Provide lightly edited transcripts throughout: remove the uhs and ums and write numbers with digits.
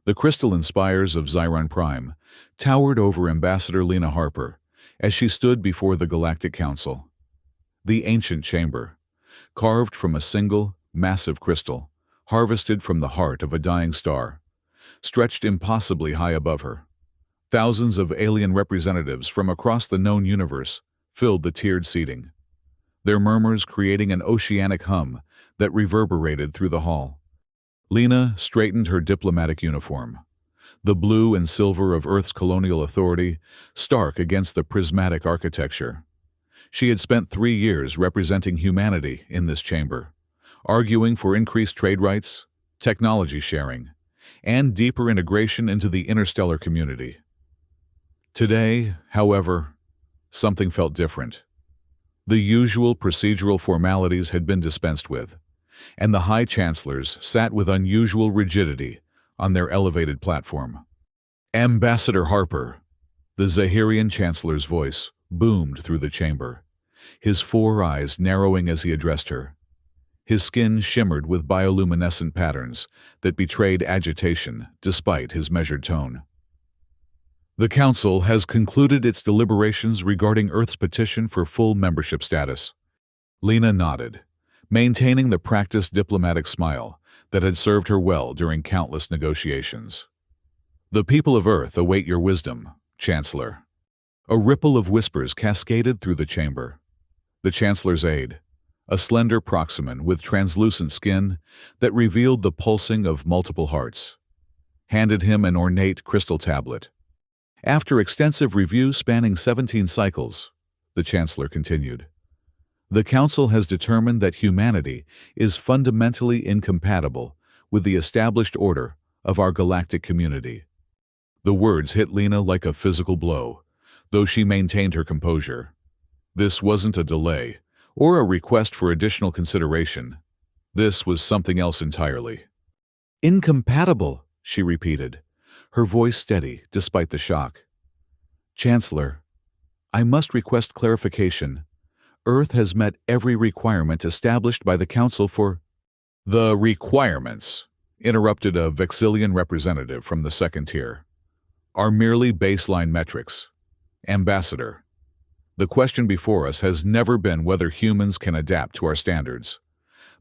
The crystalline spires of Xiron Prime towered over Ambassador Lena Harper as she stood before the Galactic Council. The ancient chamber, carved from a single, massive crystal, harvested from the heart of a dying star, stretched impossibly high above her. Thousands of alien representatives from across the known universe filled the tiered seating, their murmurs creating an oceanic hum that reverberated through the hall. Lena straightened her diplomatic uniform, the blue and silver of Earth's colonial authority stark against the prismatic architecture. She had spent 3 years representing humanity in this chamber, arguing for increased trade rights, technology sharing, and deeper integration into the interstellar community. Today, however, something felt different. The usual procedural formalities had been dispensed with, and the High Chancellors sat with unusual rigidity on their elevated platform. "Ambassador Harper," the Zahirian Chancellor's voice boomed through the chamber, his 4 eyes narrowing as he addressed her. His skin shimmered with bioluminescent patterns that betrayed agitation despite his measured tone. "The Council has concluded its deliberations regarding Earth's petition for full membership status." Lena nodded, maintaining the practiced diplomatic smile that had served her well during countless negotiations. "The people of Earth await your wisdom, Chancellor." A ripple of whispers cascaded through the chamber. The Chancellor's aide, a slender proximan with translucent skin that revealed the pulsing of multiple hearts, handed him an ornate crystal tablet. After extensive review spanning 17 cycles, the Chancellor continued, "The Council has determined that humanity is fundamentally incompatible with the established order of our galactic community." The words hit Lena like a physical blow, though she maintained her composure. This wasn't a delay or a request for additional consideration. This was something else entirely. "Incompatible," she repeated, her voice steady despite the shock. "Chancellor, I must request clarification. Earth has met every requirement established by the Council for—" "The requirements," interrupted a Vexillian representative from the second tier, "are merely baseline metrics. Ambassador, the question before us has never been whether humans can adapt to our standards,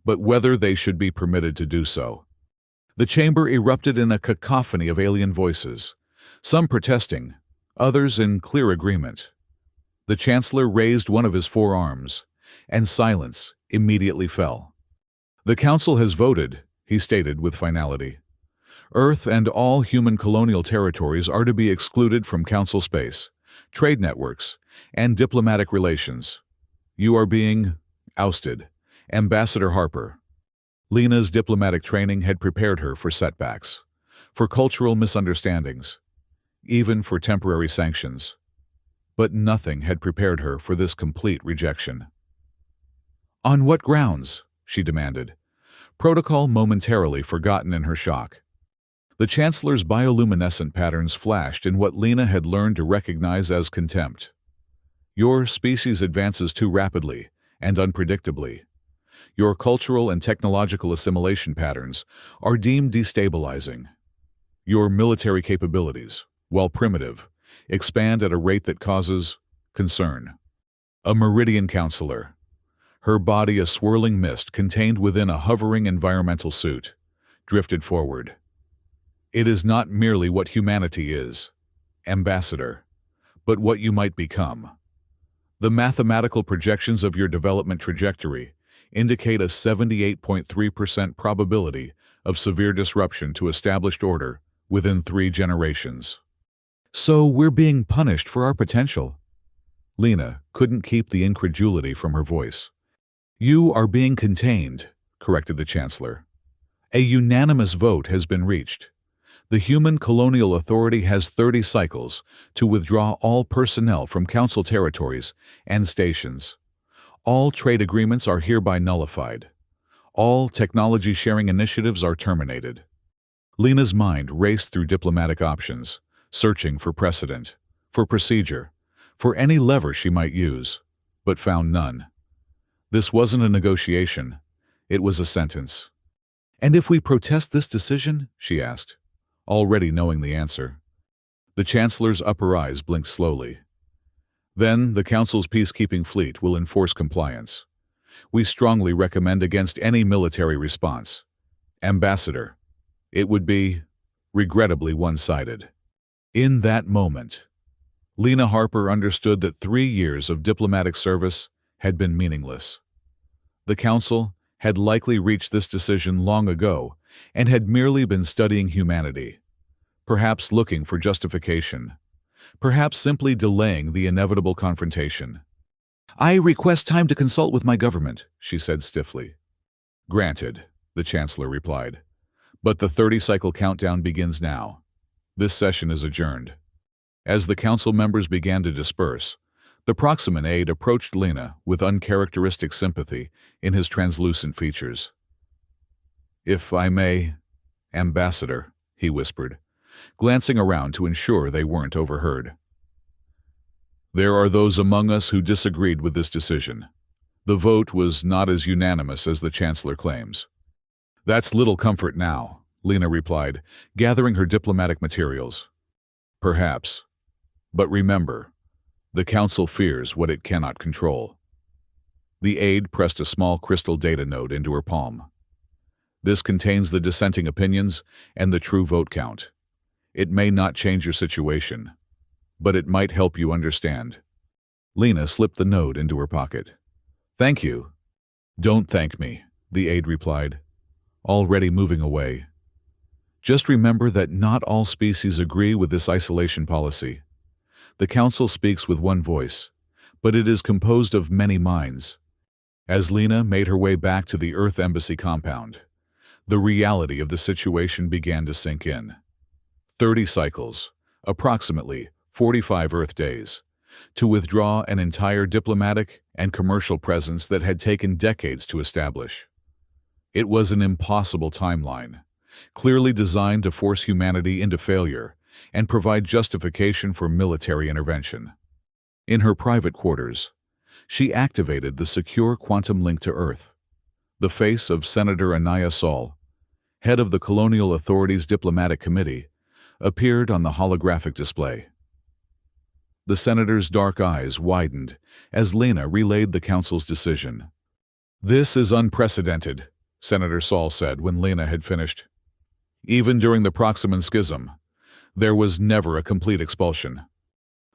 but whether they should be permitted to do so." The chamber erupted in a cacophony of alien voices, some protesting, others in clear agreement. The Chancellor raised one of his 4 arms, and silence immediately fell. "The Council has voted," he stated with finality. "Earth and all human colonial territories are to be excluded from Council space, trade networks, and diplomatic relations. You are being ousted, Ambassador Harper." Lena's diplomatic training had prepared her for setbacks, for cultural misunderstandings, even for temporary sanctions. But nothing had prepared her for this complete rejection. "On what grounds?" she demanded, protocol momentarily forgotten in her shock. The Chancellor's bioluminescent patterns flashed in what Lena had learned to recognize as contempt. "Your species advances too rapidly and unpredictably. Your cultural and technological assimilation patterns are deemed destabilizing. Your military capabilities, while primitive, expand at a rate that causes concern." A Meridian Counselor, her body a swirling mist contained within a hovering environmental suit, drifted forward. "It is not merely what humanity is, Ambassador, but what you might become. The mathematical projections of your development trajectory indicate a 78.3% probability of severe disruption to established order within 3 generations. So we're being punished for our potential." Lena couldn't keep the incredulity from her voice. "You are being contained," corrected the Chancellor. "A unanimous vote has been reached. The Human Colonial Authority has 30 cycles to withdraw all personnel from Council territories and stations. All trade agreements are hereby nullified. All technology-sharing initiatives are terminated." Lena's mind raced through diplomatic options, searching for precedent, for procedure, for any lever she might use, but found none. This wasn't a negotiation, it was a sentence. "And if we protest this decision?" she asked. already knowing the answer. The Chancellor's upper eyes blinked slowly. Then, the Council's peacekeeping fleet will enforce compliance. We strongly recommend against any military response. Ambassador, it would be, regrettably, one-sided. In that moment, Lena Harper understood that 3 years of diplomatic service had been meaningless. The Council had likely reached this decision long ago and had merely been studying humanity, perhaps looking for justification, perhaps simply delaying the inevitable confrontation. "I request time to consult with my government," she said stiffly. "Granted," the Chancellor replied. "But the 30-cycle countdown begins now. This session is adjourned." As the Council members began to disperse, the Proximan aide approached Lena with uncharacteristic sympathy in his translucent features. "If I may, Ambassador," he whispered, glancing around to ensure they weren't overheard. "There are those among us who disagreed with this decision. The vote was not as unanimous as the Chancellor claims." "That's little comfort now," Lena replied, gathering her diplomatic materials. "Perhaps. But remember, the Council fears what it cannot control." The aide pressed a small crystal data node into her palm. "This contains the dissenting opinions and the true vote count. It may not change your situation, but it might help you understand." Lena slipped the node into her pocket. "Thank you." "Don't thank me," the aide replied, already moving away. "Just remember that not all species agree with this isolation policy. The Council speaks with one voice, but it is composed of many minds." As Lena made her way back to the Earth Embassy compound, the reality of the situation began to sink in. 30 cycles, approximately 45 Earth days, to withdraw an entire diplomatic and commercial presence that had taken decades to establish. It was an impossible timeline, clearly designed to force humanity into failure and provide justification for military intervention. In her private quarters, she activated the secure quantum link to Earth. The face of Senator Anaya Saul, head of the Colonial Authority's Diplomatic Committee, appeared on the holographic display. The senator's dark eyes widened as Lena relayed the Council's decision. "This is unprecedented," Senator Saul said when Lena had finished. "Even during the Proximan Schism, there was never a complete expulsion."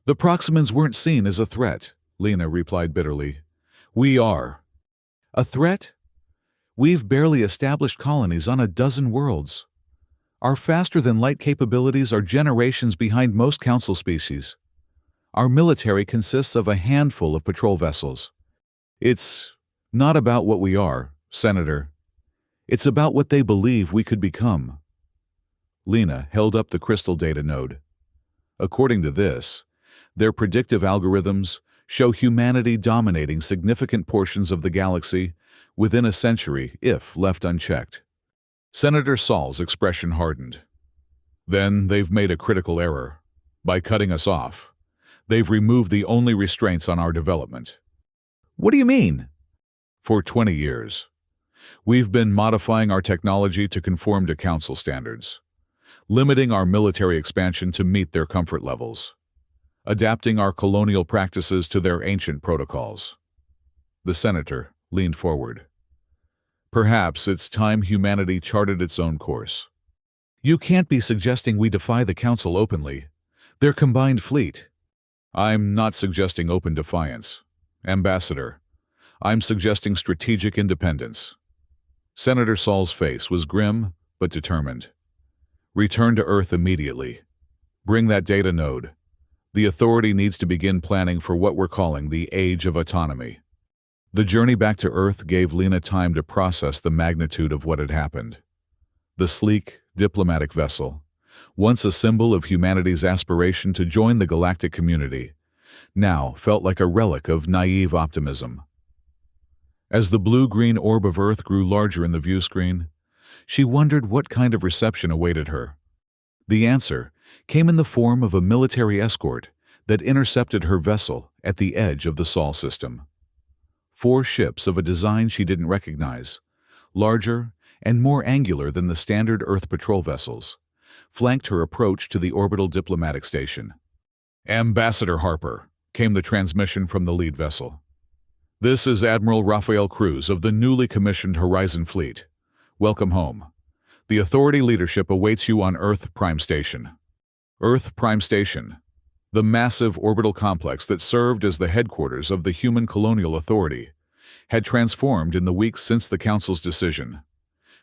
"The Proximans weren't seen as a threat," Lena replied bitterly. "We are." "A threat? We've barely established colonies on a dozen worlds. Our faster-than-light capabilities are generations behind most Council species. Our military consists of a handful of patrol vessels. It's not about what we are, Senator. It's about what they believe we could become." Lena held up the crystal data node. "According to this, their predictive algorithms show humanity dominating significant portions of the galaxy within a century if left unchecked." Senator Saul's expression hardened. "Then they've made a critical error. By cutting us off, they've removed the only restraints on our development." "What do you mean?" "For 20 years, we've been modifying our technology to conform to Council standards, limiting our military expansion to meet their comfort levels, adapting our colonial practices to their ancient protocols." The senator leaned forward. "Perhaps it's time humanity charted its own course." "You can't be suggesting we defy the Council openly. Their combined fleet." "I'm not suggesting open defiance, Ambassador. I'm suggesting strategic independence." Senator Saul's face was grim but determined. "Return to Earth immediately. Bring that data node. The Authority needs to begin planning for what we're calling the Age of Autonomy." The journey back to Earth gave Lena time to process the magnitude of what had happened. The sleek, diplomatic vessel, once a symbol of humanity's aspiration to join the galactic community, now felt like a relic of naive optimism. As the blue-green orb of Earth grew larger in the view screen, she wondered what kind of reception awaited her. The answer came in the form of a military escort that intercepted her vessel at the edge of the Sol system. 4 ships of a design she didn't recognize, larger and more angular than the standard Earth patrol vessels, flanked her approach to the orbital diplomatic station. "Ambassador Harper," came the transmission from the lead vessel. "This is Admiral Rafael Cruz of the newly commissioned Horizon Fleet. Welcome home. The Authority leadership awaits you on Earth Prime Station." Earth Prime Station, the massive orbital complex that served as the headquarters of the Human Colonial Authority, had transformed in the weeks since the Council's decision.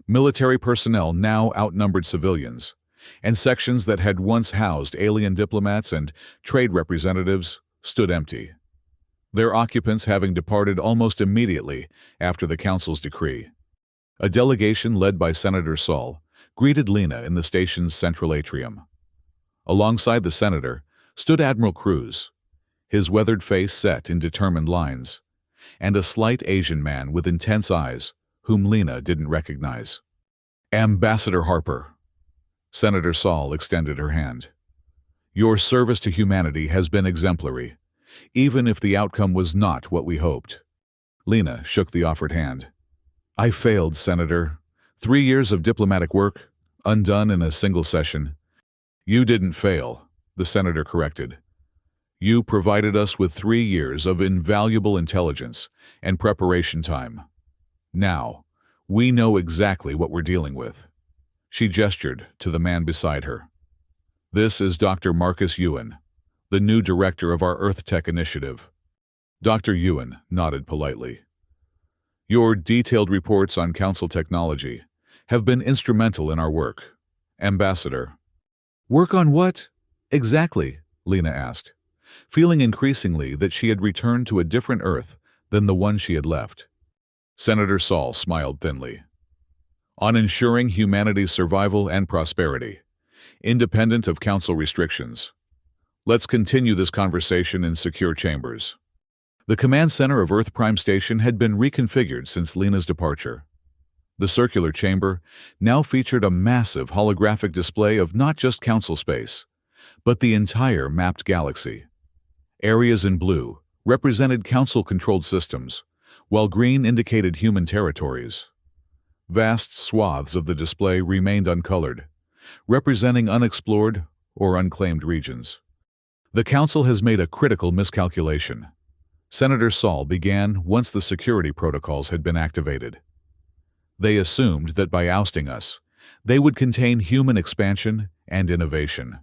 Military personnel now outnumbered civilians, and sections that had once housed alien diplomats and trade representatives stood empty, their occupants having departed almost immediately after the Council's decree. A delegation led by Senator Saul greeted Lena in the station's central atrium. Alongside the senator stood Admiral Cruz, his weathered face set in determined lines, and a slight Asian man with intense eyes whom Lena didn't recognize. "Ambassador Harper." Senator Saul extended her hand. "Your service to humanity has been exemplary, even if the outcome was not what we hoped." Lena shook the offered hand. "I failed, Senator. 3 years of diplomatic work, undone in a single session." "You didn't fail," the senator corrected. "You provided us with 3 years of invaluable intelligence and preparation time. Now, we know exactly what we're dealing with." She gestured to the man beside her. "This is Dr. Marcus Ewan, the new director of our Earth Tech Initiative." Dr. Ewan nodded politely. "Your detailed reports on Council technology have been instrumental in our work, Ambassador." "Work on what exactly?" Lena asked, feeling increasingly that she had returned to a different Earth than the one she had left. Senator Saul smiled thinly. "On ensuring humanity's survival and prosperity, independent of Council restrictions. Let's continue this conversation in secure chambers." The command center of Earth Prime Station had been reconfigured since Lena's departure. The circular chamber now featured a massive holographic display of not just Council space, but the entire mapped galaxy. Areas in blue represented Council-controlled systems, while green indicated human territories. Vast swaths of the display remained uncolored, representing unexplored or unclaimed regions. "The Council has made a critical miscalculation," Senator Saul began once the security protocols had been activated. "They assumed that by ousting us, they would contain human expansion and innovation.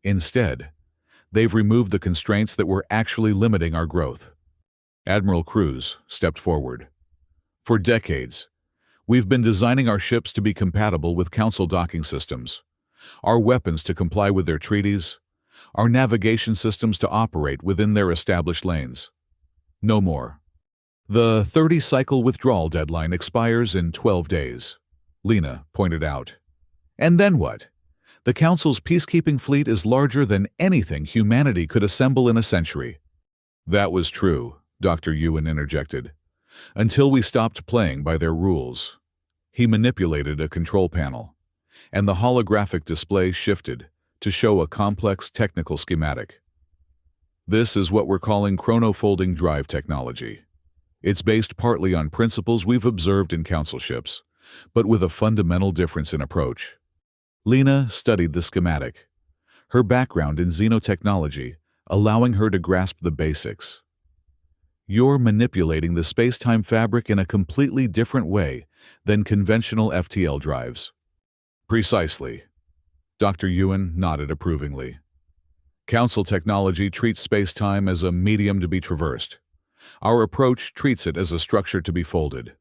Instead, they've removed the constraints that were actually limiting our growth." Admiral Cruz stepped forward. "For decades, we've been designing our ships to be compatible with Council docking systems, our weapons to comply with their treaties, our navigation systems to operate within their established lanes. No more. The 30-cycle withdrawal deadline expires in 12 days, Lena pointed out. "And then what? The Council's peacekeeping fleet is larger than anything humanity could assemble in a century." "That was true," Dr. Ewan interjected, "until we stopped playing by their rules." He manipulated a control panel, and the holographic display shifted to show a complex technical schematic. "This is what we're calling chronofolding drive technology. It's based partly on principles we've observed in Council ships, but with a fundamental difference in approach." Lena studied the schematic, her background in xenotechnology allowing her to grasp the basics. "You're manipulating the space-time fabric in a completely different way than conventional FTL drives." "Precisely." Dr. Ewan nodded approvingly. "Council technology treats space-time as a medium to be traversed. Our approach treats it as a structure to be folded.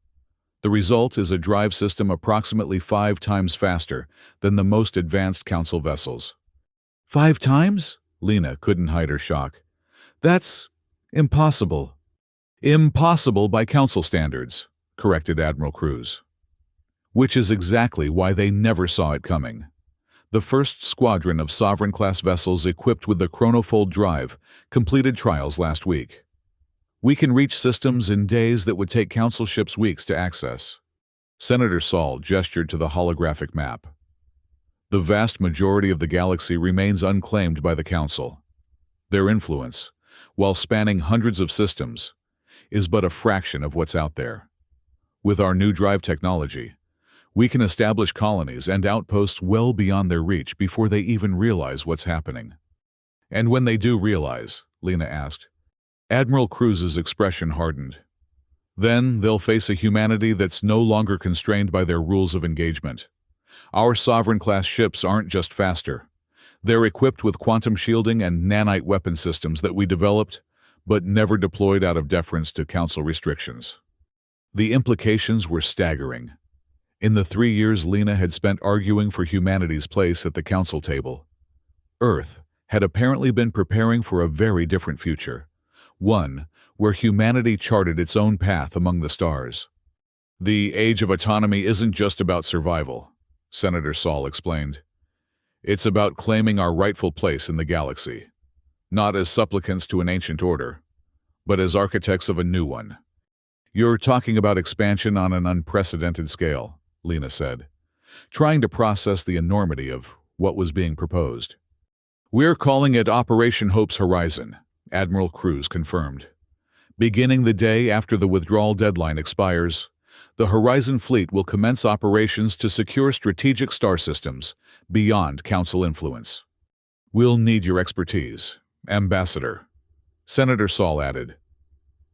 The result is a drive system approximately 5 times faster than the most advanced Council vessels." 5 times? Lena couldn't hide her shock. "That's impossible." "Impossible by Council standards," corrected Admiral Cruz. "Which is exactly why they never saw it coming. The first squadron of Sovereign-class vessels equipped with the Chronofold drive completed trials last week. We can reach systems in days that would take Council ships weeks to access." Senator Saul gestured to the holographic map. "The vast majority of the galaxy remains unclaimed by the Council. Their influence, while spanning hundreds of systems, is but a fraction of what's out there. With our new drive technology, We can establish colonies and outposts well beyond their reach before they even realize what's happening." "And when they do realize," Lena asked. Admiral Cruz's expression hardened. "Then they'll face a humanity that's no longer constrained by their rules of engagement. Our Sovereign-class ships aren't just faster. They're equipped with quantum shielding and nanite weapon systems that we developed, but never deployed out of deference to Council restrictions." The implications were staggering. In the 3 years Lena had spent arguing for humanity's place at the Council table, Earth had apparently been preparing for a very different future, one where humanity charted its own path among the stars. "The Age of Autonomy isn't just about survival," Senator Saul explained. "It's about claiming our rightful place in the galaxy, not as supplicants to an ancient order, but as architects of a new one." "You're talking about expansion on an unprecedented scale," Lena said, trying to process the enormity of what was being proposed. "We're calling it Operation Hope's Horizon," Admiral Cruz confirmed. "Beginning the day after the withdrawal deadline expires, the Horizon Fleet will commence operations to secure strategic star systems beyond Council influence. We'll need your expertise, Ambassador," Senator Saul added.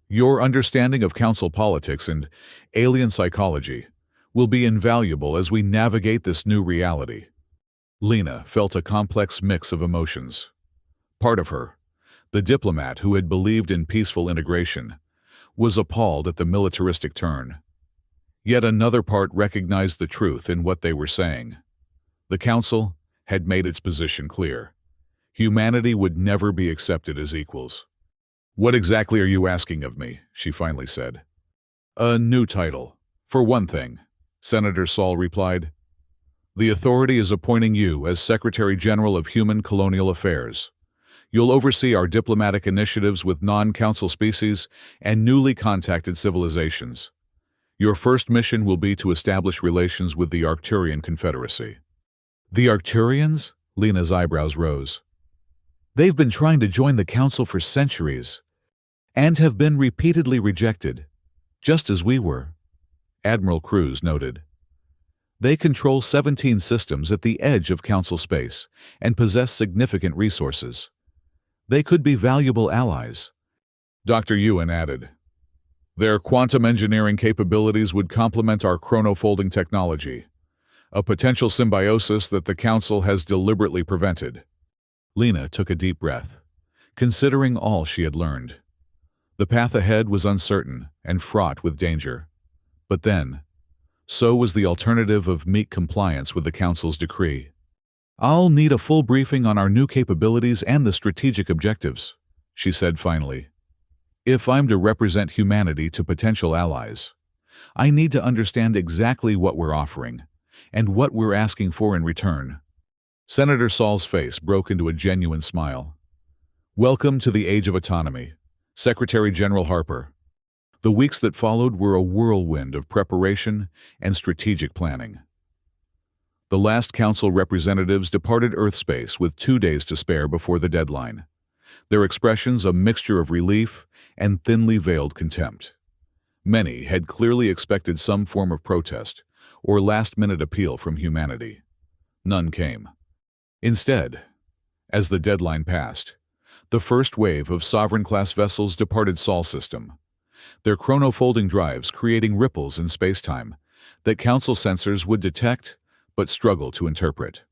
"Your understanding of Council politics and alien psychology will be invaluable as we navigate this new reality." Lena felt a complex mix of emotions. Part of her, the diplomat who had believed in peaceful integration, was appalled at the militaristic turn. Yet another part recognized the truth in what they were saying. The Council had made its position clear. Humanity would never be accepted as equals. "What exactly are you asking of me?" she finally said. "A new title, for one thing," Senator Saul replied. "The authority is appointing you as Secretary General of Human Colonial Affairs. You'll oversee our diplomatic initiatives with non-Council species and newly contacted civilizations. Your first mission will be to establish relations with the Arcturian Confederacy." "The Arcturians?" Lena's eyebrows rose. "They've been trying to join the Council for centuries, and have been repeatedly rejected, just as we were," Admiral Cruz noted. "They control 17 systems at the edge of Council space and possess significant resources. They could be valuable allies." Dr. Ewan added, "Their quantum engineering capabilities would complement our chronofolding technology, a potential symbiosis that the Council has deliberately prevented." Lena took a deep breath, considering all she had learned. The path ahead was uncertain and fraught with danger. But then, so was the alternative of meek compliance with the Council's decree. "I'll need a full briefing on our new capabilities and the strategic objectives," she said finally. "If I'm to represent humanity to potential allies, I need to understand exactly what we're offering and what we're asking for in return." Senator Saul's face broke into a genuine smile. "Welcome to the Age of Autonomy, Secretary General Harper." The weeks that followed were a whirlwind of preparation and strategic planning. The last Council representatives departed Earth space with 2 days to spare before the deadline, their expressions a mixture of relief and thinly veiled contempt. Many had clearly expected some form of protest or last-minute appeal from humanity. None came. Instead, as the deadline passed, the first wave of Sovereign-class vessels departed Sol system, their chronofolding drives creating ripples in spacetime that Council sensors would detect but struggle to interpret.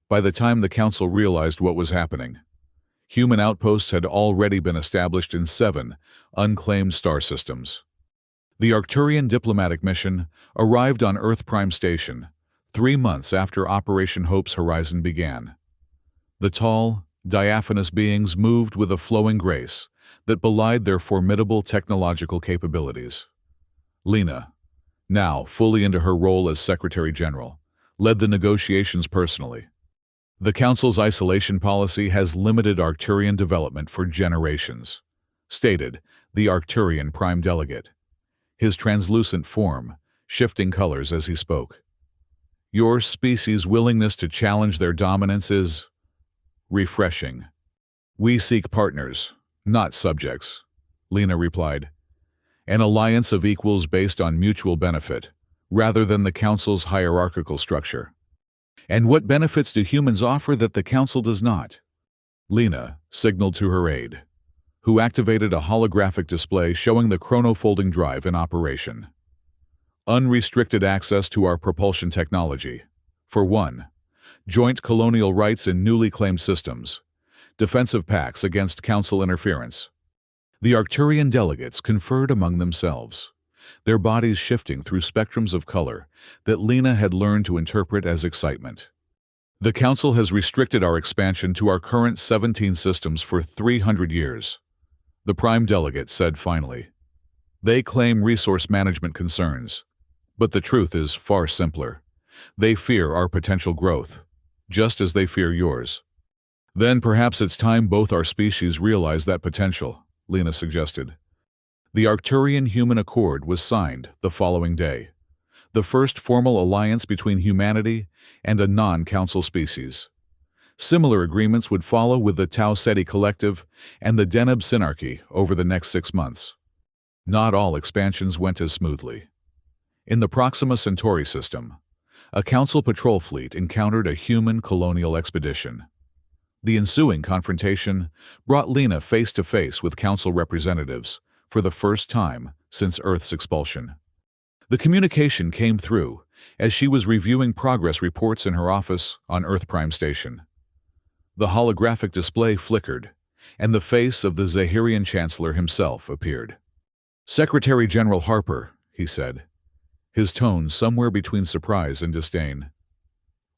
By the time the Council realized what was happening, human outposts had already been established in 7 unclaimed star systems. The Arcturian diplomatic mission arrived on Earth Prime Station 3 months after Operation Hope's Horizon began. The tall, diaphanous beings moved with a flowing grace that belied their formidable technological capabilities. Lena, now fully into her role as Secretary General, led the negotiations personally. "The Council's isolation policy has limited Arcturian development for generations," stated the Arcturian Prime Delegate, his translucent form shifting colors as he spoke. "Your species' willingness to challenge their dominance is refreshing." "We seek partners, not subjects," Lena replied. "An alliance of equals based on mutual benefit, rather than the Council's hierarchical structure. And what benefits do humans offer that the Council does not? Lena signaled to her aide, who activated a holographic display showing the chronofolding drive in operation. Unrestricted access to our propulsion technology. For one, joint colonial rights in newly claimed systems. Defensive pacts against Council interference. The Arcturian delegates conferred among themselves, their bodies shifting through spectrums of color that Lena had learned to interpret as excitement. The Council has restricted our expansion to our current 17 systems for 300 years, the Prime Delegate said finally. They claim resource management concerns, but the truth is far simpler. They fear our potential growth, just as they fear yours. Then perhaps it's time both our species realize that potential, Lena suggested. The Arcturian-Human Accord was signed the following day, the first formal alliance between humanity and a non-Council species. Similar agreements would follow with the Tau Ceti Collective and the Deneb Synarchy over the next 6 months. Not all expansions went as smoothly. In the Proxima Centauri system, a Council patrol fleet encountered a human colonial expedition. The ensuing confrontation brought Lena face-to-face with Council representatives for the first time since Earth's expulsion. The communication came through as she was reviewing progress reports in her office on Earth Prime Station. The holographic display flickered, and the face of the Zahirian Chancellor himself appeared. "Secretary General Harper," he said, his tone somewhere between surprise and disdain.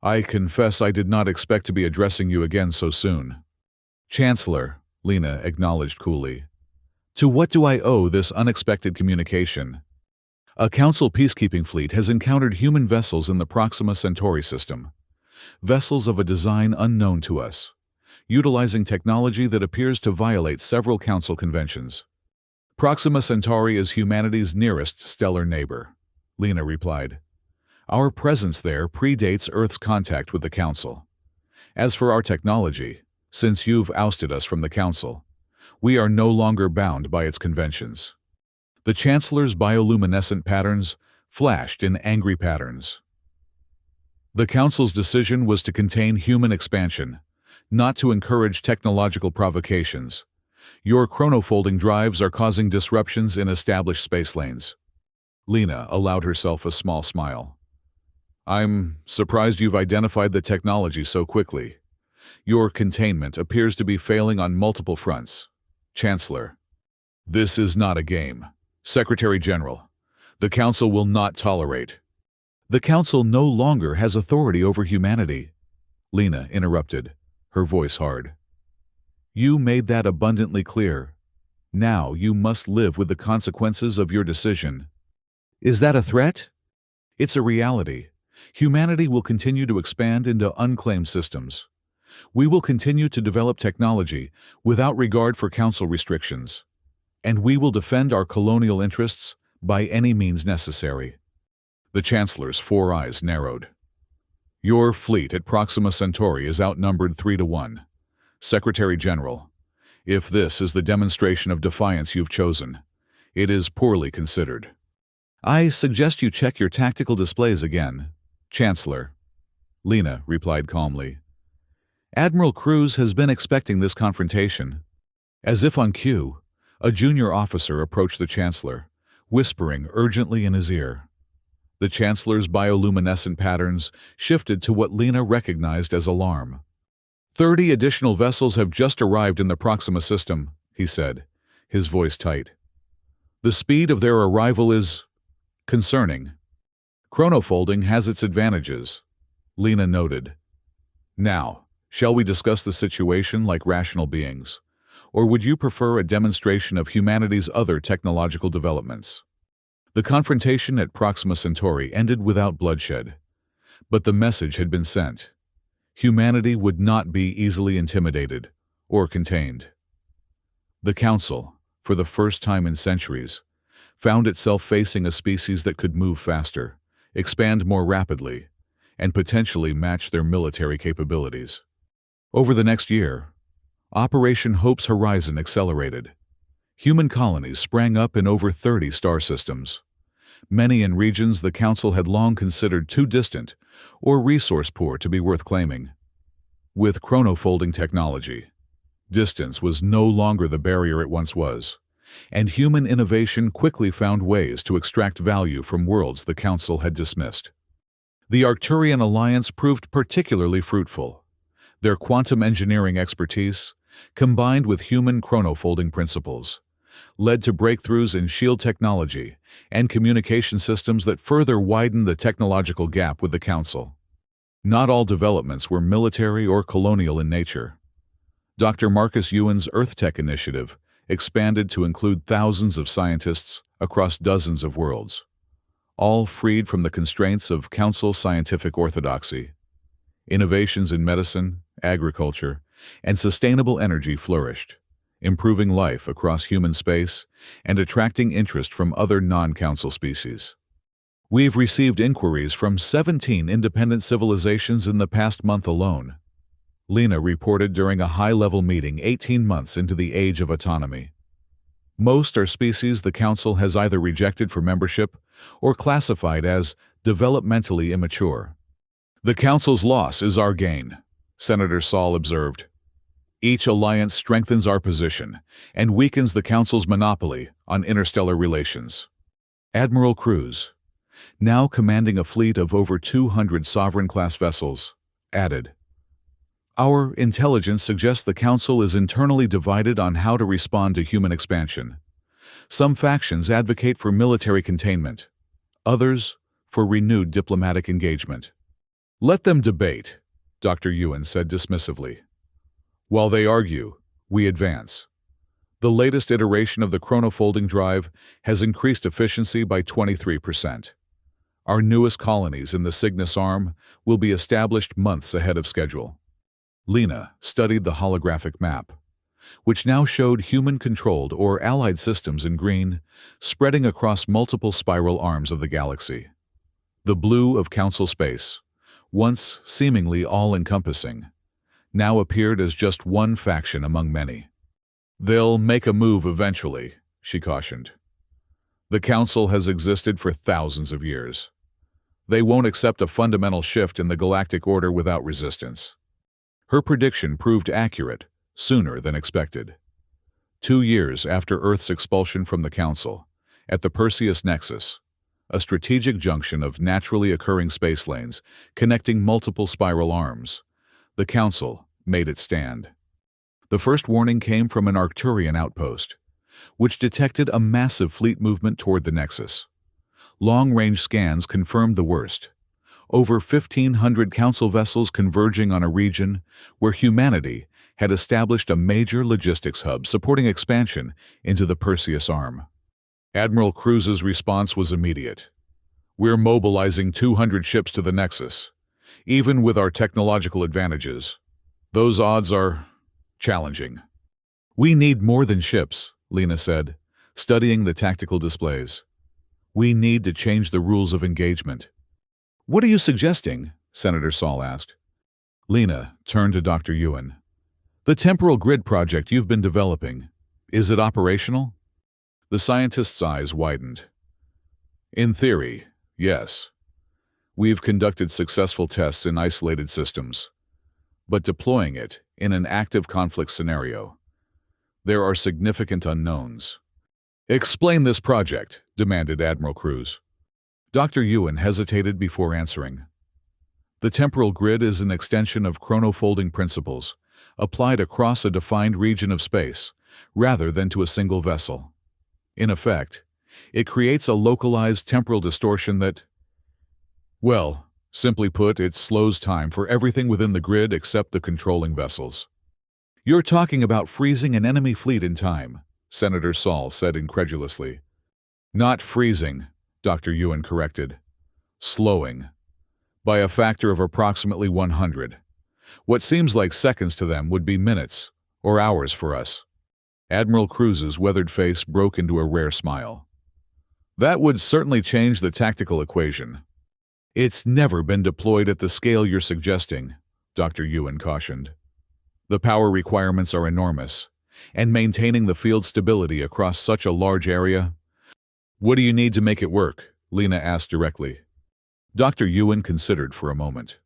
"I confess I did not expect to be addressing you again so soon." "Chancellor," Lena acknowledged coolly. "To what do I owe this unexpected communication?" "A Council peacekeeping fleet has encountered human vessels in the Proxima Centauri system. Vessels of a design unknown to us, utilizing technology that appears to violate several Council conventions. Proxima Centauri is humanity's nearest stellar neighbor," Lena replied. "Our presence there predates Earth's contact with the Council. As for our technology, since you've ousted us from the Council, we are no longer bound by its conventions." The Chancellor's bioluminescent patterns flashed in angry patterns. The Council's decision was to contain human expansion, not to encourage technological provocations. Your chronofolding drives are causing disruptions in established space lanes. Lena allowed herself a small smile. "I'm surprised you've identified the technology so quickly. Your containment appears to be failing on multiple fronts. Chancellor, this is not a game. Secretary General, the Council will not tolerate." "The Council no longer has authority over humanity," Lena interrupted, her voice hard. "You made that abundantly clear. Now you must live with the consequences of your decision." "Is that a threat?" "It's a reality. Humanity will continue to expand into unclaimed systems. We will continue to develop technology without regard for Council restrictions. And we will defend our colonial interests by any means necessary." The Chancellor's 4 eyes narrowed. "Your fleet at Proxima Centauri is outnumbered 3-1. Secretary General, if this is the demonstration of defiance you've chosen, it is poorly considered." "I suggest you check your tactical displays again, Chancellor," Lena replied calmly. "Admiral Cruz has been expecting this confrontation." As if on cue, a junior officer approached the Chancellor, whispering urgently in his ear. The Chancellor's bioluminescent patterns shifted to what Lena recognized as alarm. 30 additional vessels have just arrived in the Proxima system, he said, his voice tight. "The speed of their arrival is concerning. Chronofolding has its advantages," Lena noted. "Now, shall we discuss the situation like rational beings? Or would you prefer a demonstration of humanity's other technological developments?" The confrontation at Proxima Centauri ended without bloodshed, but the message had been sent. Humanity would not be easily intimidated or contained. The Council, for the first time in centuries, found itself facing a species that could move faster, expand more rapidly, and potentially match their military capabilities. Over the next year, Operation Hope's horizon accelerated. Human colonies sprang up in over 30 star systems. many in regions the Council had long considered too distant or resource-poor to be worth claiming. With chronofolding technology, distance was no longer the barrier it once was, and human innovation quickly found ways to extract value from worlds the Council had dismissed. The Arcturian alliance proved particularly fruitful. Their quantum engineering expertise, combined with human chronofolding principles, led to breakthroughs in shield technology and communication systems that further widened the technological gap with the Council. Not all developments were military or colonial in nature. Dr. Marcus Ewan's EarthTech initiative expanded to include thousands of scientists across dozens of worlds, all freed from the constraints of Council scientific orthodoxy. Innovations in medicine, agriculture, and sustainable energy flourished, improving life across human space and attracting interest from other non-Council species. We've received inquiries from 17 independent civilizations in the past month alone, Lena reported during a high-level meeting 18 months into the age of autonomy. Most are species the Council has either rejected for membership or classified as developmentally immature. "The Council's loss is our gain," Senator Saul observed. "Each alliance strengthens our position and weakens the Council's monopoly on interstellar relations." Admiral Cruz, now commanding a fleet of over 200 Sovereign-class vessels, added, "Our intelligence suggests the Council is internally divided on how to respond to human expansion. Some factions advocate for military containment, others for renewed diplomatic engagement." "Let them debate," Dr. Ewan said dismissively. "While they argue, we advance. The latest iteration of the chronofolding drive has increased efficiency by 23%. Our newest colonies in the Cygnus Arm will be established months ahead of schedule." Lena studied the holographic map, which now showed human-controlled or allied systems in green, spreading across multiple spiral arms of the galaxy. The blue of Council space, once seemingly all-encompassing, now appeared as just one faction among many. "They'll make a move eventually," she cautioned. "The Council has existed for thousands of years. They won't accept a fundamental shift in the galactic order without resistance." Her prediction proved accurate sooner than expected. 2 years after Earth's expulsion from the Council, at the Perseus Nexus, a strategic junction of naturally occurring space lanes connecting multiple spiral arms, the Council made its stand. The first warning came from an Arcturian outpost, which detected a massive fleet movement toward the Nexus. Long-range scans confirmed the worst. Over 1,500 Council vessels converging on a region where humanity had established a major logistics hub supporting expansion into the Perseus Arm. Admiral Cruz's response was immediate. "We're mobilizing 200 ships to the Nexus. Even with our technological advantages, those odds are challenging." "We need more than ships," Lena said, studying the tactical displays. "We need to change the rules of engagement." "What are you suggesting?" Senator Saul asked. Lena turned to Dr. Ewan. "The temporal grid project you've been developing, is it operational?" The scientist's eyes widened. "In theory, yes. We've conducted successful tests in isolated systems. But deploying it in an active conflict scenario, there are significant unknowns." "Explain this project," demanded Admiral Cruz. Dr. Ewan hesitated before answering. "The temporal grid is an extension of chronofolding principles, applied across a defined region of space, rather than to a single vessel. In effect, it creates a localized temporal distortion that, well, simply put, it slows time for everything within the grid except the controlling vessels." "You're talking about freezing an enemy fleet in time," Senator Saul said incredulously. "Not freezing," Dr. Ewan corrected. "Slowing. By a factor of approximately 100. What seems like seconds to them would be minutes or hours for us." Admiral Cruz's weathered face broke into a rare smile. "That would certainly change the tactical equation." "It's never been deployed at the scale you're suggesting," Dr. Ewan cautioned. "The power requirements are enormous, and maintaining the field stability across such a large area—" "What do you need to make it work?" Lena asked directly. Dr. Ewan considered for a moment.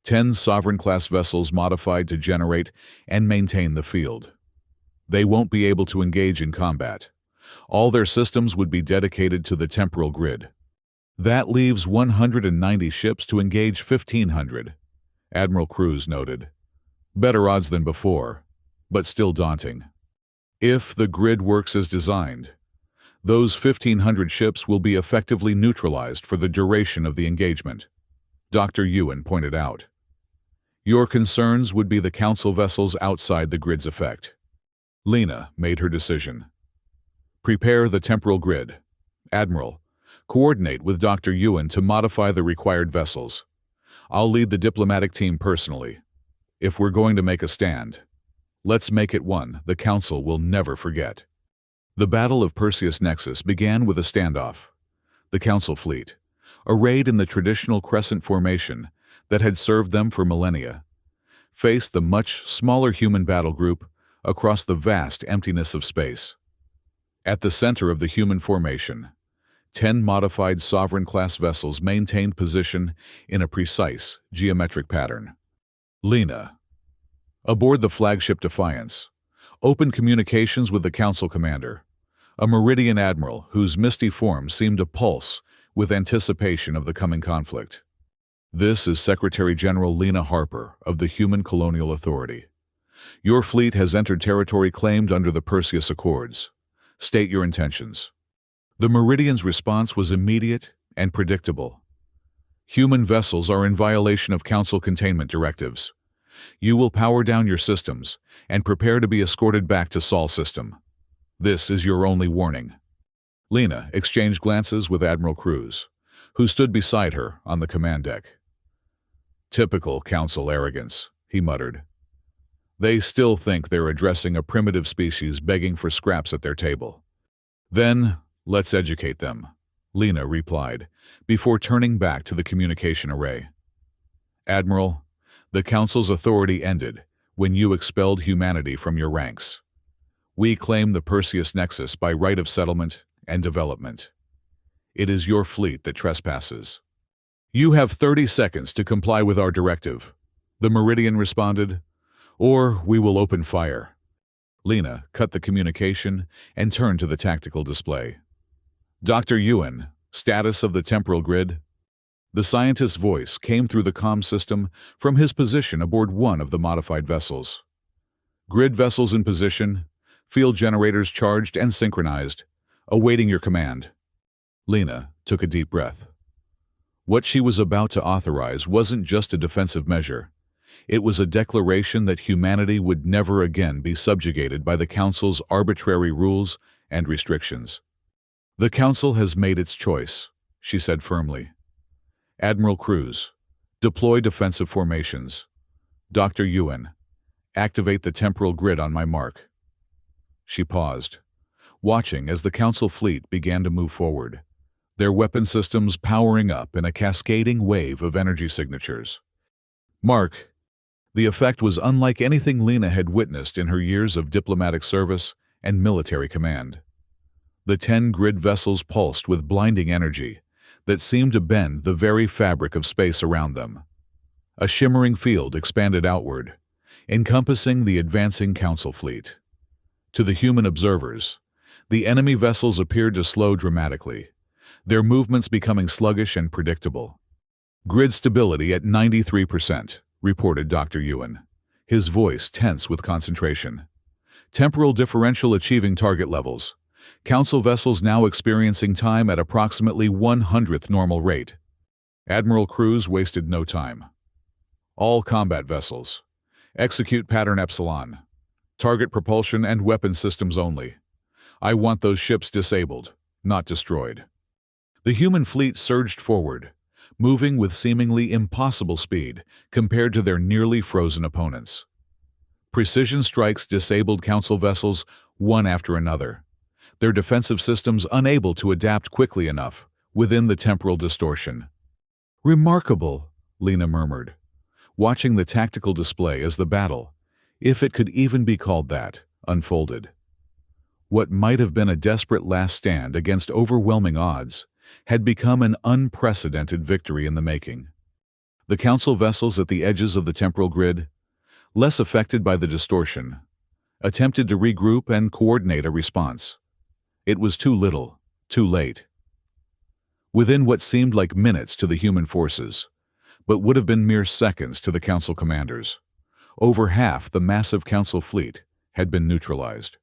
10 Sovereign-class vessels modified to generate and maintain the field. They won't be able to engage in combat. All their systems would be dedicated to the temporal grid. That leaves 190 ships to engage 1,500, Admiral Cruz noted. Better odds than before, but still daunting. If the grid works as designed, those 1,500 ships will be effectively neutralized for the duration of the engagement, Dr. Ewan pointed out. Your concerns would be the Council vessels outside the grid's effect. Lena made her decision. Prepare the temporal grid. Admiral, coordinate with Dr. Ewan to modify the required vessels. I'll lead the diplomatic team personally. If we're going to make a stand, let's make it one the Council will never forget. The Battle of Perseus Nexus began with a standoff. The Council fleet, arrayed in the traditional crescent formation that had served them for millennia, faced the much smaller human battle group across the vast emptiness of space. At the center of the human formation, 10 modified Sovereign-class vessels maintained position in a precise geometric pattern. Lena, aboard the flagship Defiance, opened communications with the Council commander, a Meridian admiral whose misty form seemed to pulse with anticipation of the coming conflict. This is Secretary General Lena Harper of the Human Colonial Authority. Your fleet has entered territory claimed under the Perseus Accords. State your intentions. The Meridian's response was immediate and predictable. Human vessels are in violation of Council containment directives. You will power down your systems and prepare to be escorted back to Sol system. This is your only warning. Lena exchanged glances with Admiral Cruz, who stood beside her on the command deck. Typical Council arrogance, he muttered. They still think they're addressing a primitive species begging for scraps at their table. Then, let's educate them, Lena replied, before turning back to the communication array. Admiral, the Council's authority ended when you expelled humanity from your ranks. We claim the Perseus Nexus by right of settlement and development. It is your fleet that trespasses. You have 30 seconds to comply with our directive, the Meridian responded, or we will open fire. Lena cut the communication and turned to the tactical display. Dr. Ewan, status of the temporal grid? The scientist's voice came through the comm system from his position aboard one of the modified vessels. Grid vessels in position, field generators charged and synchronized, awaiting your command. Lena took a deep breath. What she was about to authorize wasn't just a defensive measure. It was a declaration that humanity would never again be subjugated by the Council's arbitrary rules and restrictions. The Council has made its choice, she said firmly. Admiral Cruz, deploy defensive formations. Dr. Ewan, activate the temporal grid on my mark. She paused, watching as the Council fleet began to move forward, their weapon systems powering up in a cascading wave of energy signatures. Mark. The effect was unlike anything Lena had witnessed in her years of diplomatic service and military command. The 10 grid vessels pulsed with blinding energy that seemed to bend the very fabric of space around them. A shimmering field expanded outward, encompassing the advancing Council fleet. To the human observers, the enemy vessels appeared to slow dramatically, their movements becoming sluggish and predictable. Grid stability at 93%. Reported Dr. Ewan, his voice tense with concentration. Temporal differential achieving target levels. Council vessels now experiencing time at approximately 1/100th normal rate. Admiral Cruz wasted no time. All combat vessels. Execute pattern Epsilon. Target propulsion and weapon systems only. I want those ships disabled, not destroyed. The human fleet surged forward, moving with seemingly impossible speed compared to their nearly frozen opponents. Precision strikes disabled Council vessels one after another, their defensive systems unable to adapt quickly enough within the temporal distortion. Remarkable, Lena murmured, watching the tactical display as the battle, if it could even be called that, unfolded. What might have been a desperate last stand against overwhelming odds had become an unprecedented victory in the making. The Council vessels at the edges of the temporal grid, less affected by the distortion, attempted to regroup and coordinate a response. It was too little, too late. Within what seemed like minutes to the human forces, but would have been mere seconds to the Council commanders, over half the massive Council fleet had been neutralized.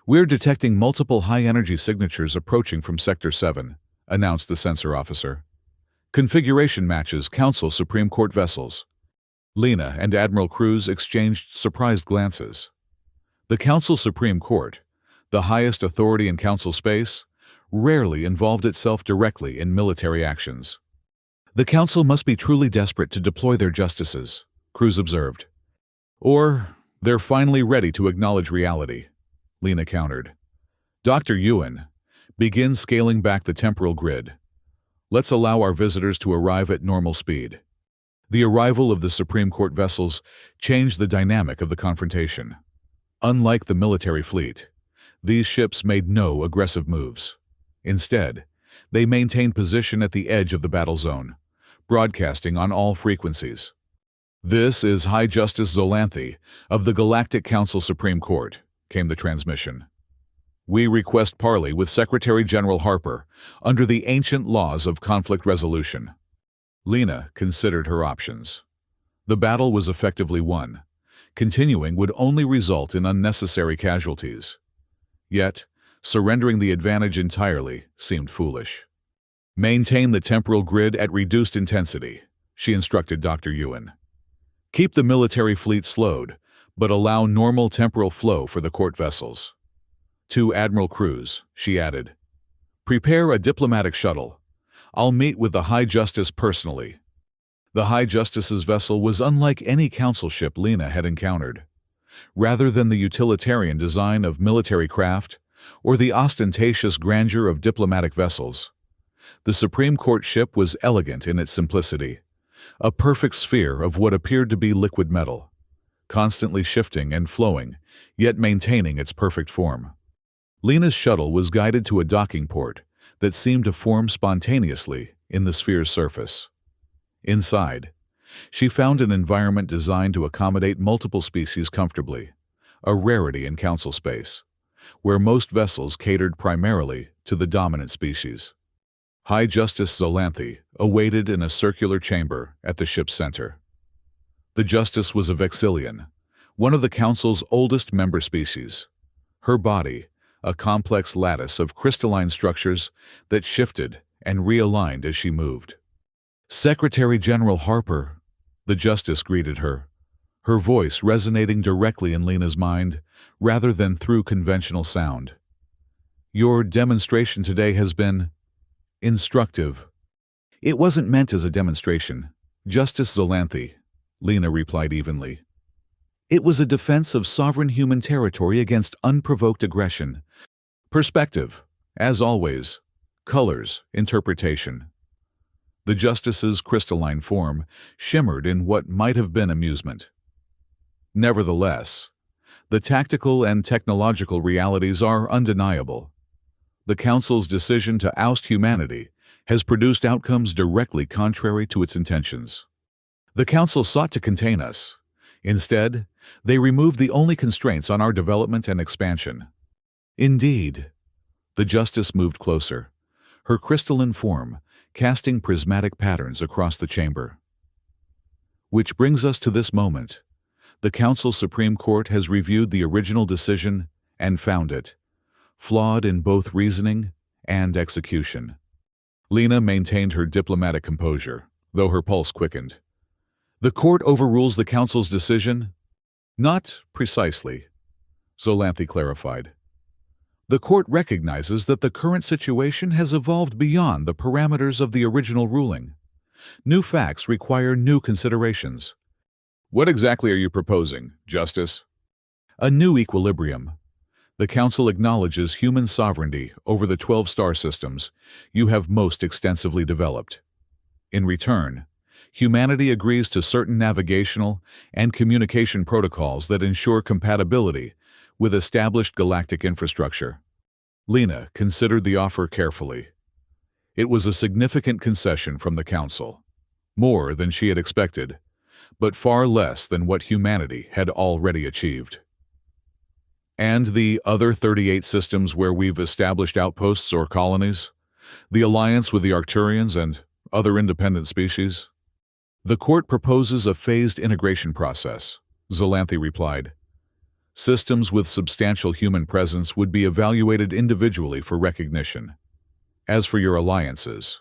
"We're detecting multiple high-energy signatures approaching from Sector 7, announced the sensor officer. "Configuration matches Council Supreme Court vessels." Lena and Admiral Cruz exchanged surprised glances. The Council Supreme Court, the highest authority in Council space, rarely involved itself directly in military actions. "The Council must be truly desperate to deploy their justices," Cruz observed. "Or they're finally ready to acknowledge reality," Lena countered. "Dr. Ewan, begin scaling back the temporal grid. Let's allow our visitors to arrive at normal speed." The arrival of the Supreme Court vessels changed the dynamic of the confrontation. Unlike the military fleet, these ships made no aggressive moves. Instead, they maintained position at the edge of the battle zone, broadcasting on all frequencies. "This is High Justice Zolanthe of the Galactic Council Supreme Court," came the transmission. "We request parley with Secretary General Harper under the ancient laws of conflict resolution." Lena considered her options. The battle was effectively won. Continuing would only result in unnecessary casualties. Yet, surrendering the advantage entirely seemed foolish. "Maintain the temporal grid at reduced intensity," she instructed Dr. Ewan. "Keep the military fleet slowed, but allow normal temporal flow for the court vessels." To Admiral Cruz, she added, "Prepare a diplomatic shuttle. I'll meet with the High Justice personally." The High Justice's vessel was unlike any council ship Lena had encountered. Rather than the utilitarian design of military craft or the ostentatious grandeur of diplomatic vessels, the Supreme Court ship was elegant in its simplicity, a perfect sphere of what appeared to be liquid metal, constantly shifting and flowing, yet maintaining its perfect form. Lena's shuttle was guided to a docking port that seemed to form spontaneously in the sphere's surface. Inside, she found an environment designed to accommodate multiple species comfortably, a rarity in council space, where most vessels catered primarily to the dominant species. High Justice Zolanthe awaited in a circular chamber at the ship's center. The Justice was a Vexillian, one of the Council's oldest member species. Her body, a complex lattice of crystalline structures that shifted and realigned as she moved. "Secretary General Harper," the Justice greeted her, her voice resonating directly in Lena's mind rather than through conventional sound. "Your demonstration today has been instructive." "It wasn't meant as a demonstration, Justice Zolanthe," Lena replied evenly. "It was a defense of sovereign human territory against unprovoked aggression. Perspective, as always. Colors, interpretation." The Justice's crystalline form shimmered in what might have been amusement. "Nevertheless, the tactical and technological realities are undeniable. The Council's decision to oust humanity has produced outcomes directly contrary to its intentions. The Council sought to contain us. Instead, they removed the only constraints on our development and expansion." "Indeed." The Justice moved closer, her crystalline form casting prismatic patterns across the chamber. "Which brings us to this moment. The Council Supreme Court has reviewed the original decision and found it flawed in both reasoning and execution." Lena maintained her diplomatic composure, though her pulse quickened. "The court overrules the Council's decision?" "Not precisely," Zolanthe clarified. "The court recognizes that the current situation has evolved beyond the parameters of the original ruling. New facts require new considerations." "What exactly are you proposing, Justice?" "A new equilibrium. The Council acknowledges human sovereignty over the 12 star systems you have most extensively developed. In return, humanity agrees to certain navigational and communication protocols that ensure compatibility with established galactic infrastructure." Lena considered the offer carefully. It was a significant concession from the Council, more than she had expected, but far less than what humanity had already achieved. And the other 38 systems where we've established outposts or colonies? The alliance with the Arcturians and other independent species? The court proposes a phased integration process, Zolanthe replied. Systems with substantial human presence would be evaluated individually for recognition. As for your alliances,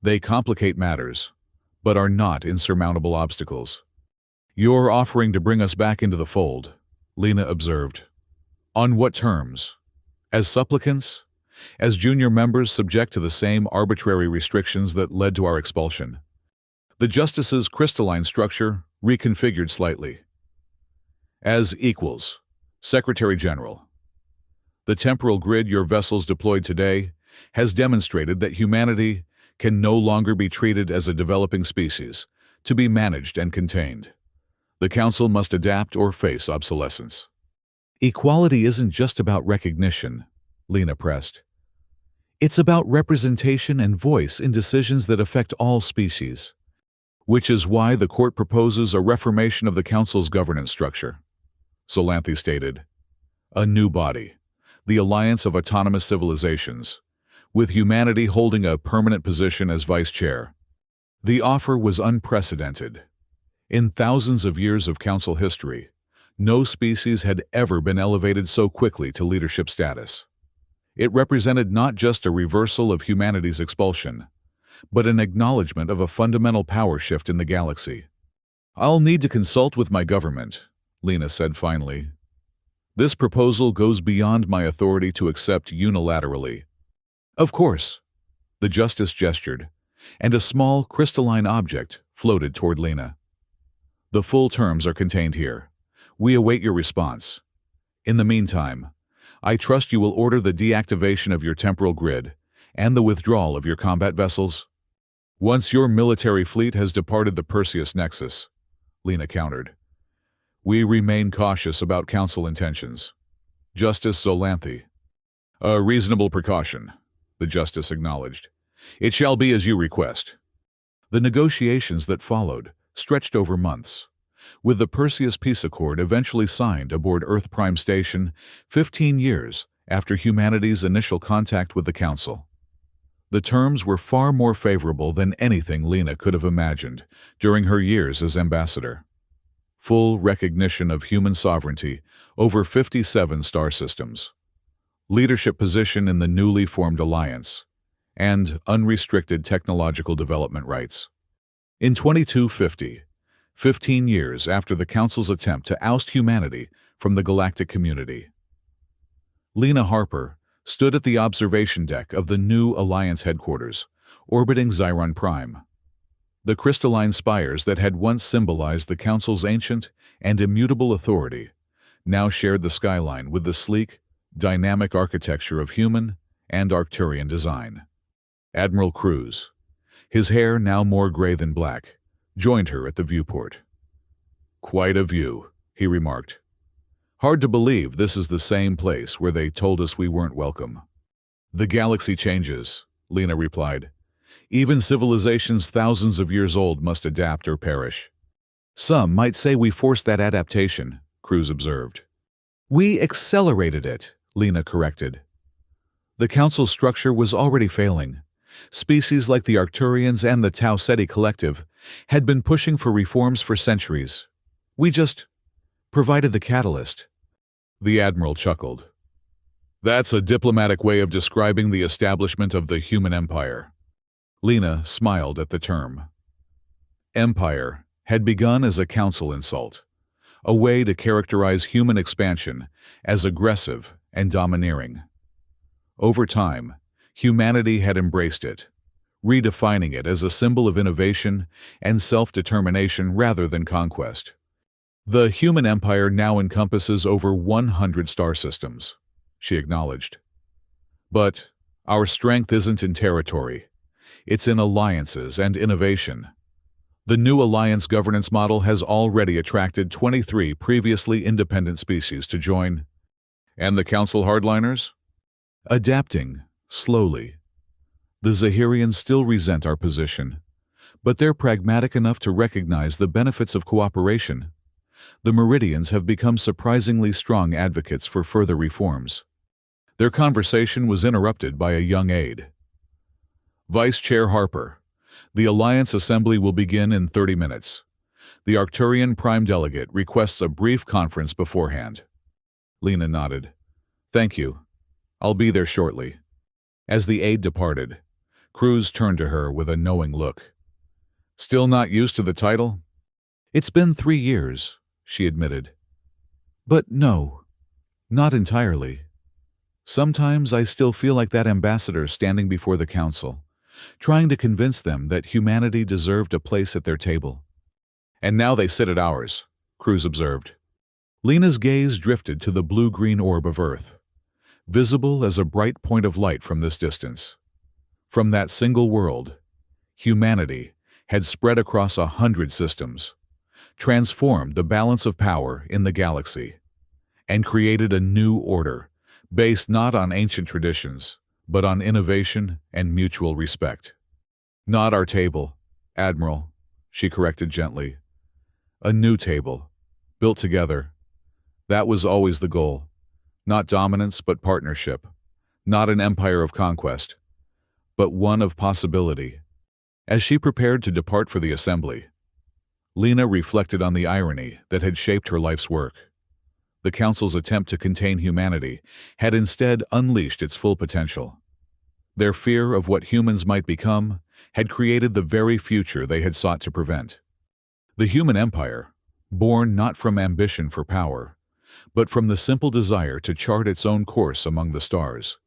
they complicate matters, but are not insurmountable obstacles. You're offering to bring us back into the fold, Lena observed. On what terms? As supplicants? As junior members subject to the same arbitrary restrictions that led to our expulsion? The Justice's crystalline structure reconfigured slightly. As equals, Secretary General. The temporal grid your vessels deployed today has demonstrated that humanity can no longer be treated as a developing species, to be managed and contained. The Council must adapt or face obsolescence. Equality isn't just about recognition, Lena pressed. It's about representation and voice in decisions that affect all species. Which is why the court proposes a reformation of the Council's governance structure. Zolanthe stated. A new body, the Alliance of Autonomous Civilizations, with humanity holding a permanent position as vice chair. The offer was unprecedented. In thousands of years of Council history, no species had ever been elevated so quickly to leadership status. It represented not just a reversal of humanity's expulsion, but an acknowledgement of a fundamental power shift in the galaxy. I'll need to consult with my government, Lena said finally. This proposal goes beyond my authority to accept unilaterally. Of course, the Justice gestured, and a small crystalline object floated toward Lena. The full terms are contained here. We await your response. In the meantime, I trust you will order the deactivation of your temporal grid and the withdrawal of your combat vessels. Once your military fleet has departed the Perseus Nexus, Lena countered. We remain cautious about Council intentions. Justice Zolanthe. A reasonable precaution, the Justice acknowledged. It shall be as you request. The negotiations that followed stretched over months, with the Perseus Peace Accord eventually signed aboard Earth Prime Station 15 years after humanity's initial contact with the Council. The terms were far more favorable than anything Lena could have imagined during her years as ambassador. Full recognition of human sovereignty over 57 star systems, leadership position in the newly formed alliance, and unrestricted technological development rights. In 2250, 15 years after the Council's attempt to oust humanity from the galactic community, Lena Harper stood at the observation deck of the new Alliance headquarters, orbiting Xiron Prime. The crystalline spires that had once symbolized the Council's ancient and immutable authority now shared the skyline with the sleek, dynamic architecture of human and Arcturian design. Admiral Cruz, his hair now more gray than black, joined her at the viewport. Quite a view, he remarked. Hard to believe this is the same place where they told us we weren't welcome. The galaxy changes, Lena replied. Even civilizations thousands of years old must adapt or perish. Some might say we forced that adaptation, Cruz observed. We accelerated it, Lena corrected. The Council's structure was already failing. Species like the Arcturians and the Tau Ceti Collective had been pushing for reforms for centuries. We just provided the catalyst. The Admiral chuckled. That's a diplomatic way of describing the establishment of the human empire. Lena smiled at the term. Empire had begun as a Council insult, a way to characterize human expansion as aggressive and domineering. Over time, humanity had embraced it, redefining it as a symbol of innovation and self-determination rather than conquest. The human empire now encompasses over 100 star systems, she acknowledged. But our strength isn't in territory. It's in alliances and innovation. The new alliance governance model has already attracted 23 previously independent species to join. And the Council hardliners? Adapting, slowly. The Zahirians still resent our position, but they're pragmatic enough to recognize the benefits of cooperation. The Meridians have become surprisingly strong advocates for further reforms. Their conversation was interrupted by a young aide. Vice Chair Harper, the Alliance Assembly will begin in 30 minutes. The Arcturian Prime Delegate requests a brief conference beforehand. Lena nodded. Thank you. I'll be there shortly. As the aide departed, Cruz turned to her with a knowing look. Still not used to the title? It's been 3 years, she admitted. But no, not entirely. Sometimes I still feel like that ambassador standing before the council, trying to convince them that humanity deserved a place at their table. And now they sit at ours, Cruz observed. Lena's gaze drifted to the blue-green orb of Earth, visible as a bright point of light from this distance. From that single world, humanity had spread across 100 systems, transformed the balance of power in the galaxy, and created a new order based not on ancient traditions, but on innovation and mutual respect. Not our table, Admiral, she corrected gently. A new table, built together. That was always the goal. Not dominance, but partnership. Not an empire of conquest, but one of possibility. As she prepared to depart for the assembly, Lena reflected on the irony that had shaped her life's work. The Council's attempt to contain humanity had instead unleashed its full potential. Their fear of what humans might become had created the very future they had sought to prevent. The human empire, born not from ambition for power, but from the simple desire to chart its own course among the stars,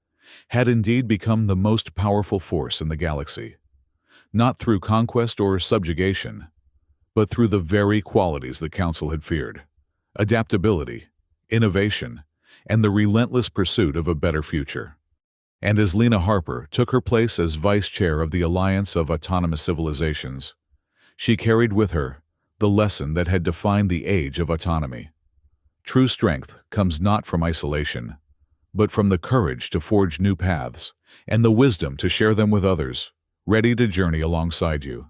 had indeed become the most powerful force in the galaxy, not through conquest or subjugation, but through the very qualities the Council had feared: adaptability, innovation, and the relentless pursuit of a better future. And as Lena Harper took her place as Vice Chair of the Alliance of Autonomous Civilizations, she carried with her the lesson that had defined the age of autonomy. True strength comes not from isolation, but from the courage to forge new paths and the wisdom to share them with others, ready to journey alongside you.